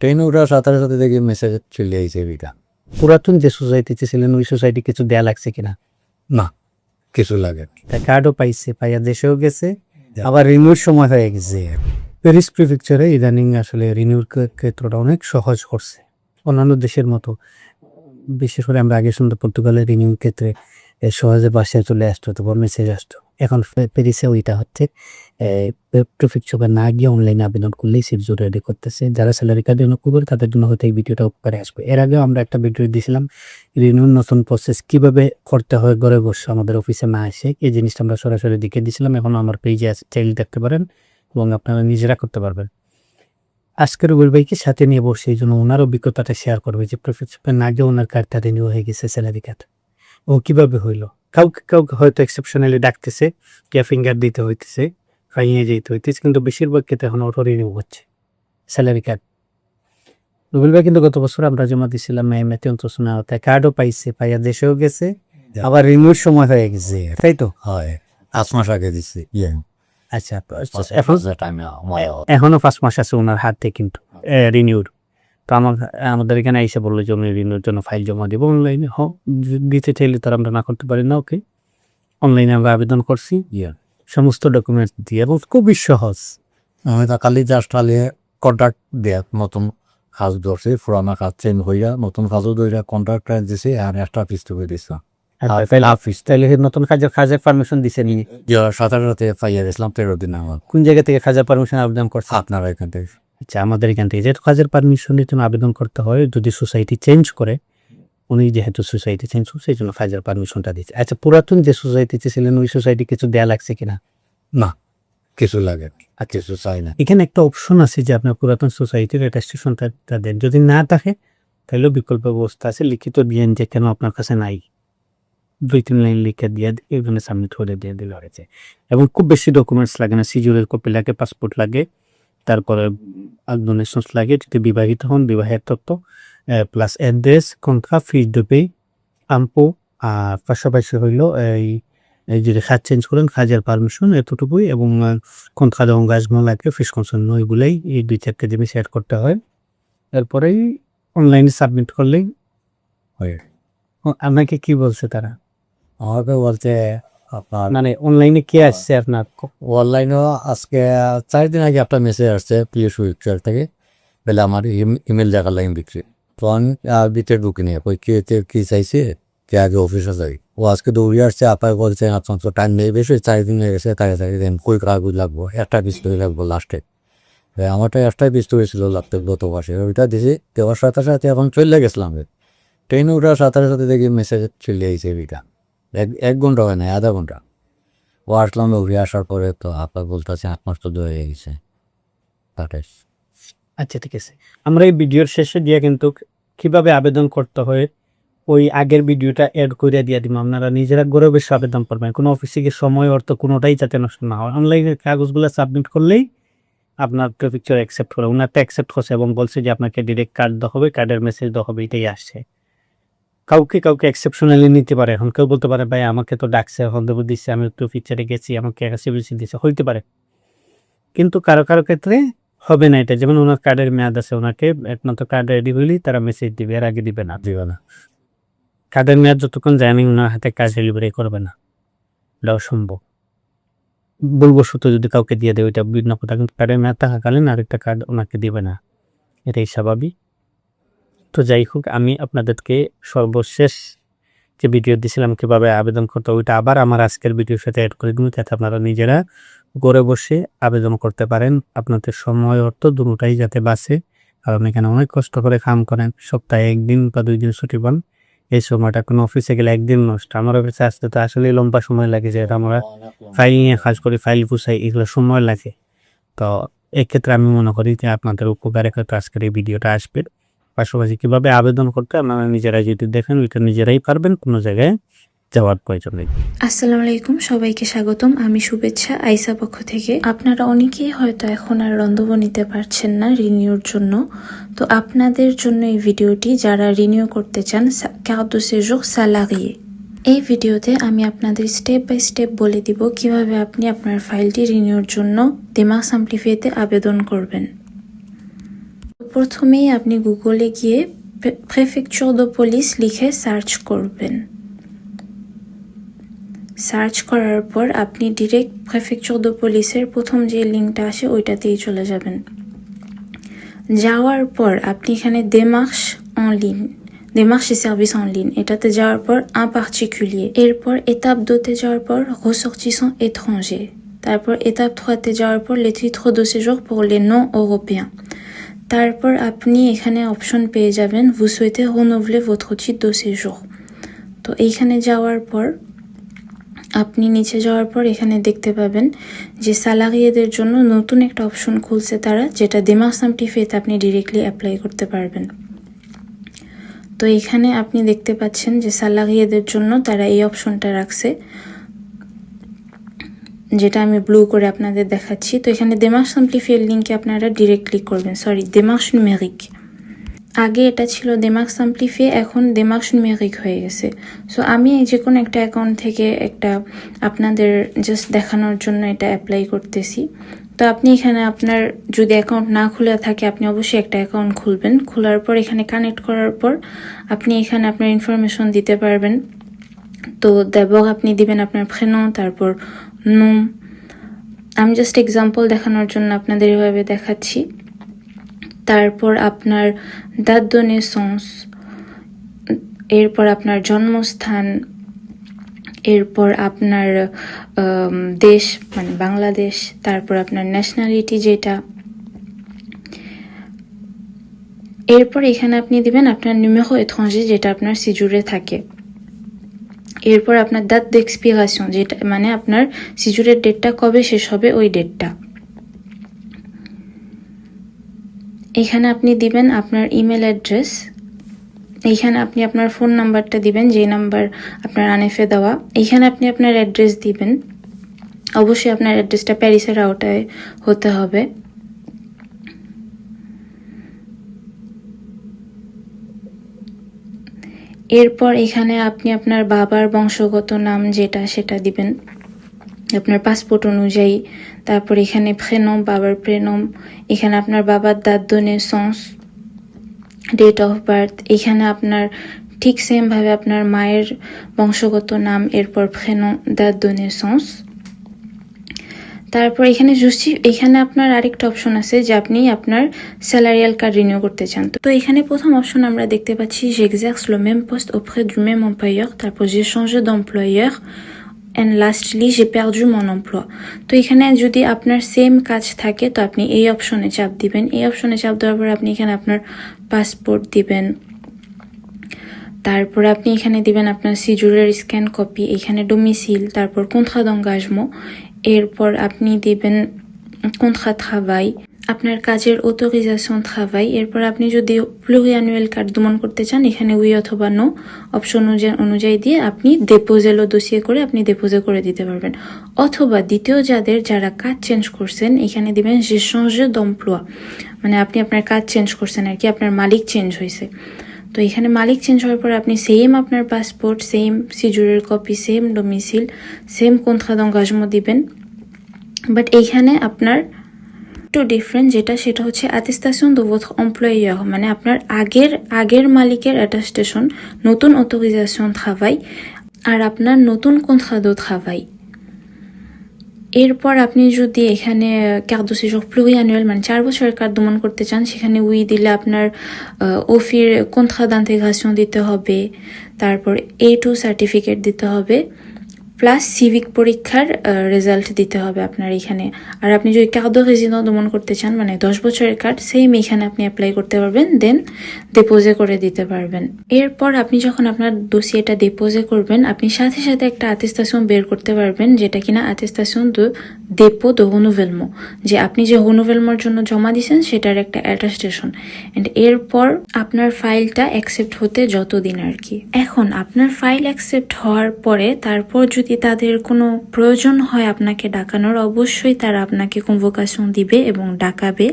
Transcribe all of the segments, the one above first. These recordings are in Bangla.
ট্রেনে ওঠার সাথে সাথে দেখি মেসেজ চলে আইছে এটা। পুরাতন যে সোসাইটিতে ছিলেন ওই সোসাইটি কিছু দেয়া লাগছে কিনা? না, কিছু লাগে না। তাই কার্ডও পাইছে, পাইয়া দেশেও গেছে, আবার রিনিউর সময় হয়ে গেছে। প্যারিস প্রিফেকচারে ইদানিং আসলে রিনিউর ক্ষেত্রটা অনেক সহজ করছে অন্যান্য দেশের মতো। বিশেষ করে আমরা আগে শুনতে পর্তুগালের রিনিউর ক্ষেত্রে সহজে বাসায় চলে আসতো, তারপর মেসেজ আসতো। এখন প্যারিসে ওইটা হচ্ছে প্রিফেকচারে না গিয়ে অনলাইনে আবেদন করলেই সিট রেডি করতেছে। যারা স্যালারি কার্ডের জন্য করবে তাদের জন্য হয়তো এই ভিডিওটা উপকারে আসবে। এর আগেও আমরা একটা ভিডিও দিয়েছিলাম রিনিউর নতুন প্রসেস কীভাবে করতে হয় ঘরে বসে, আমাদের অফিসে না এসে। এই জিনিসটা আমরা সরাসরি দেখে দিয়েছিলাম, এখন আমার পেজে আছে, চাইলে দেখতে পারেন এবং আপনারা নিজেরা করতে পারবেন। আজকের রুবেল ভাইকে সাথে নিয়ে বসে এই জন্য ওনার অভিজ্ঞতাটা শেয়ার করবে যে প্রিফেকচারে না গিয়ে ওনার কার্ডটা রিনিউ হয়ে গেছে, স্যালারি কার্ড। ও কীভাবে হইলো? কাউকে হয়তো এক্সেপশনালি ডাকতেছে, ফিঙ্গার দিতে হইতেছে, ফাইনে যেতে হইতেছে, কিন্তু বেশিরভাগ ক্ষেত্রে এখন অটো রিনিউ হচ্ছে স্যালারি কার্ড। রুবেল ভাই কিন্তু গত বছর আমরা জমা দিয়েছিলাম মেতে অন্তঃসনা হতে, কার্ডও পাইছে, পাইয়া দেশেও গেছে, আবার রিনিউর সময় হয়ে গেছে, তাই তো? হয় 5 মাস আগে দিচ্ছি। আচ্ছা, এখনো 5 মাস আছে ওনার হাতে কিন্তু রিনিউর। তো আমাদের এখানে এসে বললো যে উনি রিনিউর জন্য ফাইল জমা দেবো অনলাইনে। দিতে চাইলে তার আমরা না করতে পারি না। ওকে, অনলাইনে আমরা আবেদন করছি সমস্ত ডকুমেন্টস দিয়ে এবং খুবই সহজ। আমি তা কালি জাস্ট আলিয়ে কন্ট্রাক্ট দেয়া নতুন কাজ ধরছি, পুরানা কাজ চেঞ্জ হইয়া নতুন কাজও ধরে কন্ট্রাক্ট দিছি আর একটা পিস তুলে দিচ্ছি। তাইলে নতুন কাজের পারমিশন দিছে নি? সাথে সাথে পাইয়া গেছিলাম 13 দিন আমার। কোন জায়গা থেকে কাজের পারমিশন আবেদন করছে? আপনারা এখান থেকে। আচ্ছা, আমাদের এখান থেকে যেহেতু কাজের পারমিশনের জন্য আবেদন করতে হয়, যদি সোসাইটি চেঞ্জ করে, উনি যেহেতু সোসাইটি চেঞ্জ করছে এই জন্য কাজের পারমিশনটা দিচ্ছে। আচ্ছা, পুরাতন যে সোসাইটিতে ছিলেন ওই সোসাইটি কিছু দেয়া লাগছে কিনা? না, কিছু লাগে আর কিছু চাই না। এখানে একটা অপশন আছে যে আপনার পুরাতন সোসাইটির রেজিস্ট্রেশনটা দেন, যদি না থাকে তাহলেও বিকল্প ব্যবস্থা আছে, লিখিত দিয়েন যে কেন আপনার কাছে নাই, 2-3 লাইন লিখে দিয়ে এখানে সাবমিট করে দিয়ে দিলে হয়েছে। এবং খুব বেশি ডকুমেন্টস লাগে না, সিজিউরের কপি লাগে, পাসপোর্ট লাগে, তারপরে ডোনেশনস লাগে, যদি বিবাহিত হন বিবাহের তথ্য, প্লাস অ্যাড্রেস, কন্ট্রা, ফিস ডে পে, আম্পো, আর পাশাপাশি হইল এই যদি কাজ চেঞ্জ করেন কাজের পারমিশন, এতটুকুই। এবং কন্ট্রা de engagement লাগে, ফিস কনসার্ন ওইগুলাই, এই 2-4টা জিনিস অ্যাড করতে হয়। এরপরেই অনলাইনে সাবমিট করলেই হয়। আপনাকে কি বলছে তারা? আমাকে বলছে আপনার মানে অনলাইনে কে আসছে আপনার? অনলাইনেও আজকে 4 দিন আগে একটা মেসেজ আসছে পিএস উইকচার থেকে, বলে আমার ইমেল দেখার লাইন বিক্রি। তো আমি ভিতরে ঢুকিনি, ওই কি চাইছে কে আগে অফিসে যাই। ও আজকে দৌড়িয়ে আসছে, আপায় বলছে আপনার তো টাইম নেই বেশি, 4 দিন হয়ে গেছে, তাই দেন কই কাগজ লাগবো, একটা পিস্তল লাগবো লাস্টে। আমারটা একটাই পিস্তল হয়েছিল লাগতে গত মাসে, ওইটা দিছি। দেওয়ার সাথে সাথে এখন চলে গেছিলাম। ট্রেনে ওঠার সাথে সাথে দেখি মেসেজ চলে আইছে এটা। 1 ঘন্টা হয় না, আধা ঘন্টা। ও আসলাম, ঘুরে আসার পরে তো আপনার বলতেছে 8 মাস তো হয়ে গেছে। আচ্ছা, ঠিক আছে, আমরা এই ভিডিওর শেষে দিয়ে কিন্তু কিভাবে আবেদন করতে হয় ওই আগের ভিডিওটা অ্যাড করে দিয়ে দিব। আপনারা নিজেরা ঘরে বসে আবেদন করবেন, কোনো অফিসে গিয়ে সময় অর্থ কোনোটাই যাতে নষ্ট না হয়। অনলাইনে কাগজগুলো সাবমিট করলেই আপনার প্রিফেকচার অ্যাকসেপ্ট করে, ওনারটা অ্যাকসেপ্ট করছে এবং বলছে যে আপনাকে ডিরেক্ট কার্ড দেওয়া হবে, কার্ডের মেসেজ দেওয়া হবে, এটাই আসছে। কাউকে এক্সেপশনালি নিতে পারে। এখন কেউ বলতে পারে ভাই আমাকে তো ডাকছে, এখন দেবো দিচ্ছে, আমি প্রিফেকচারে গেছি, আমাকে এক্সেপশন দিচ্ছে, হইতে পারে। কিন্তু কারো কারো ক্ষেত্রে হবে না এটা। যেমন ওনার কার্ডের মেয়াদ আছে, ওনাকে একমাত্র কার্ড রেডি হইলেই তারা মেসেজ দিবে, এর আগে দিবে না। কার্ডের মেয়াদ যতক্ষণ যায়নি ওনার হাতে কাজ ডেলিভারি করবে না, এটা অসম্ভব। বলবো শুধু যদি কাউকে দিয়ে দেয় ওইটা বিভিন্ন কথা, কিন্তু কার্ডের মেয়াদ থাকাকালীন আরেকটা কার্ড ওনাকে দিবে না, এটাই স্বাভাবিক। তো যাই হোক, আমি আপনাদেরকে সর্বশেষ যে ভিডিও দিয়েছিলাম কীভাবে আবেদন করতে, ওইটা আবার আমার আজকের ভিডিওর সাথে অ্যাড করে দিব, যাতে আপনারা নিজেরা ঘরে বসে আবেদন করতে পারেন। আপনাদের সময় অর্থ দুটোটাই যাতে বাঁচে, কারণ এখানে অনেক কষ্ট করে কাম করেন, সপ্তাহে 1 দিন বা 2 দিন ছুটি পান। এই সময়টা কোনো অফিসে গেলে 1 দিন নষ্ট। আমার অফিসে আসতে তো আসলে লম্বা সময় লাগে, যেটা আমরা ফাইল নিয়ে কাজ করি, ফাইল গুছাই, এগুলো সময় লাগে। তো এক্ষেত্রে আমি মনে করি যে আপনাদের উপকারে হয়তো আজকের এই ভিডিওটা আসবে। পাশাপাশি কীভাবে আবেদন করতে আপনারা নিজেরা যদি দেখেন ওইটা নিজেরাই পারবেন, কোনো জায়গায় যাওয়ার প্রয়োজন নেই। আসসালামু আলাইকুম, সবাইকে স্বাগতম। আমি শুভেচ্ছা, আইসা পক্ষ থেকে। আপনারা অনেকেই হয়তো এখন আর রন্ধব নিতে পারছেন না রিনিউর জন্য, তো আপনাদের জন্য এই ভিডিওটি, যারা রিনিউ করতে চান কার্ড de séjour salarié। এই ভিডিওতে আমি আপনাদের স্টেপ বাই স্টেপ বলে দিব কিভাবে আপনি আপনার ফাইলটি রিনিউর জন্য démarche simplifiée তে আবেদন করবেন। প্রথমেই আপনি গুগলে গিয়ে প্রেফেকচার de পুলিশ লিখে সার্চ করবেন। সার্চ করার পর আপনি ডিরেক্ট প্রেফেকচার de পুলিশের প্রথম যে লিঙ্কটা আসে ওইটাতেই চলে যাবেন। যাওয়ার পর আপনি এখানে démarche en ligne, démarche et services en ligne এটাতে যাওয়ার পর un particulier, এরপর étape 2তে যাওয়ার পর ressortissants étrangers, তারপর étape 3তে যাওয়ার পর les titres de séjour pour les non européens। তারপর আপনি এখানে অপশন পেয়ে যাবেন vous souhaitez renouveler votre titre de séjour। তো এইখানে যাওয়ার পর আপনি নিচে যাওয়ার পর এখানে দেখতে পাবেন যে স্যালারিয়েদের জন্য নতুন একটা অপশন খুলছে তারা, যেটা démarche simplifiée আপনি ডিরেক্টলি অ্যাপ্লাই করতে পারবেন। তো এখানে আপনি দেখতে পাচ্ছেন যে স্যালারিয়েদের জন্য তারা এই অপশনটা রাখছে, যেটা আমি ব্লু করে আপনাদের দেখাচ্ছি। তো এখানে démarche simplifiée লিঙ্কে আপনারা ডিরেক্ট ক্লিক করবেন, démarche numérique। আগে এটা ছিল démarche simplifiée, এখন démarche numérique হয়ে গেছে। সো আমি যে কোনো একটা অ্যাকাউন্ট থেকে একটা আপনাদের জাস্ট দেখানোর জন্য এটা অ্যাপ্লাই করতেছি। তো আপনি এখানে আপনার যদি অ্যাকাউন্ট না খোলা থাকে আপনি অবশ্যই একটা অ্যাকাউন্ট খুলবেন। খোলার পর এখানে কানেক্ট করার পর আপনি এখানে আপনার ইনফরমেশন দিতে পারবেন। তো d'abord আপনি দিবেন আপনার prénom, তারপর nom। আমি জাস্ট এক্সাম্পল দেখানোর জন্য আপনাদের এভাবে দেখাচ্ছি। তারপর আপনার date de naissance, এরপর আপনার জন্মস্থান, এরপর আপনার দেশ মানে বাংলাদেশ, তারপর আপনার ন্যাশনালিটি যেটা, এরপর এখানে আপনি দিবেন আপনার numéro étranger যেটা আপনার সিজুরে থাকে, এরপর আপনার date d'expiration যেটা মানে আপনার সিজুরের ডেটটা কবে শেষ হবে ওই ডেটটা। এখানে আপনি দিবেন আপনার ইমেল অ্যাড্রেস, এইখানে আপনি আপনার ফোন নাম্বারটা দিবেন যে নাম্বার আপনার আনেফে দেওয়া, এইখানে আপনি আপনার অ্যাড্রেস দিবেন। অবশ্যই আপনার অ্যাড্রেসটা প্যারিসের আওতায় হতে হবে। এরপর এখানে আপনি আপনার বাবার বংশগত নাম যেটা সেটা দিবেন আপনার পাসপোর্ট অনুযায়ী। তারপর এখানে prénom, বাবার prénom, এখানে আপনার বাবার date de naissance, date of birth, এখানে আপনার ঠিক সেম ভাবে আপনার মায়ের বংশগত নাম, এরপর prénom, date de naissance। তারপর এখানে এখানে আপনার আরেকটা অপশন আছে যে আপনি আপনার স্যালারিয়াল কার্ড রিনিউ করতে চান। তো এখানে প্রথম অপশন আমরা দেখতে পাচ্ছি j'exerce le même poste auprès du même employeur, তারপর j'ai changé d'employeur and lastly j'ai perdu mon emploi। তো এখানে যদি আপনার সেম কাজ থাকে তো আপনি এই অপশনে চাপ দিবেন। এই অপশনে চাপ দেওয়ার পর আপনি এখানে আপনার পাসপোর্ট দিবেন, তারপর আপনি এখানে দিবেন আপনার সিজুরের স্ক্যান কপি, এখানে ডোমিসিল, তারপর contrat d'engagement, এরপর আপনি দিবেন contrat travail, আপনার কাজের অটোরিজাশন travail। এরপর আপনি যদি প্লুরিঅ্যানুয়াল কার্ড দমন করতে চান এখানে উই অথবা নো অপশন অনুযায়ী দিয়ে আপনি ডেপোজেলো দোসিয়ে করে আপনি ডেপোজে করে দিতে পারবেন। অথবা দ্বিতীয় যারা কাজ চেঞ্জ করছেন এখানে দিবেন j'ai changé d'emploi, মানে আপনি আপনার কাজ চেঞ্জ করছেন আর কি, আপনার মালিক চেঞ্জ হয়েছে। তো এখানে মালিক চেঞ্জ হওয়ার পর আপনি সেম আপনার পাসপোর্ট, সেম সিজুরের copy, same domicile, same contrat d'engagement দিবেন। বাট এইখানে আপনার একটু ডিফারেন্ট সেটা হচ্ছে attestation de votre employeur, মানে আপনার আগের মালিকের অ্যাটাস্টেশন, নতুন অটোরিজাশন travail আর আপনার নতুন contrat de travail। এরপর আপনি যদি এখানে carte de séjour pluriannuel মানে 4 বছরের কার্ড দমন করতে চান সেখানে উই দিলে আপনার ওফির contrat d'intégration দিতে হবে, তারপর A2 সার্টিফিকেট দিতে হবে, প্লাস সিভিক পরীক্ষার রেজাল্ট দিতে হবে আপনার এখানে। আর আপনি যদি কার্ড রেজিডেন্ট দমন করতে চান মানে 10 বছরের কার্ড সেম এখানে আপনি অ্যাপ্লাই করতে পারবেন, দেন ডেপোজে করে দিতে পারবেন। এরপর আপনি যখন আপনার ডোসিয়েটা ডেপোজে করবেন আপনি সাথে সাথে একটা অ্যাটেস্টেশন বের করতে পারবেন যেটা কিনা attestation de dépôt de renouvellement, যে আপনি যে রিনিউভেলমের জন্য জমা দিয়েছেন সেটার একটা অ্যাটেস্টেশন। এন্ড এরপর আপনার ফাইলটা অ্যাকসেপ্ট হতে যতদিন আর কি। এখন আপনার ফাইল অ্যাকসেপ্ট হওয়ার পরে তারপর যদি তাদের কোনো প্রয়োজন হয় আপনাকে ডাকানোর অবশ্যই তারা আপনাকে কনভোকেশন দিবে এবং ডাকাবে।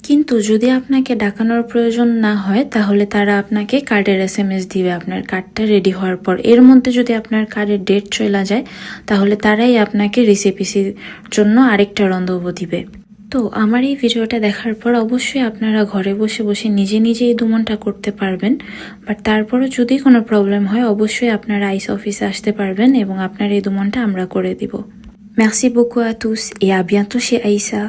কিন্তু যদি আপনাকে ডাকানোর প্রয়োজন না হয় তাহলে তারা আপনাকে কার্ডের SMS দিবে আপনার কার্ডটা রেডি হওয়ার পর। এর মধ্যে যদি আপনার কার্ডের ডেট চলে যায় তাহলে তারাই আপনাকে রিসিপিসির জন্য আরেকটা রন্ধব দিবে। তো আমার এই ভিডিওটা দেখার পর অবশ্যই আপনারা ঘরে বসে বসে নিজে নিজেই দুমনটা করতে পারবেন, বাট তারপরও যদি কোনো প্রবলেম হয় অবশ্যই আপনারা আইস অফিসে আসতে পারবেন এবং আপনার এই দুমনটা আমরা করে দিব। Merci beaucoup à tous et à bientôt chez Aïssa.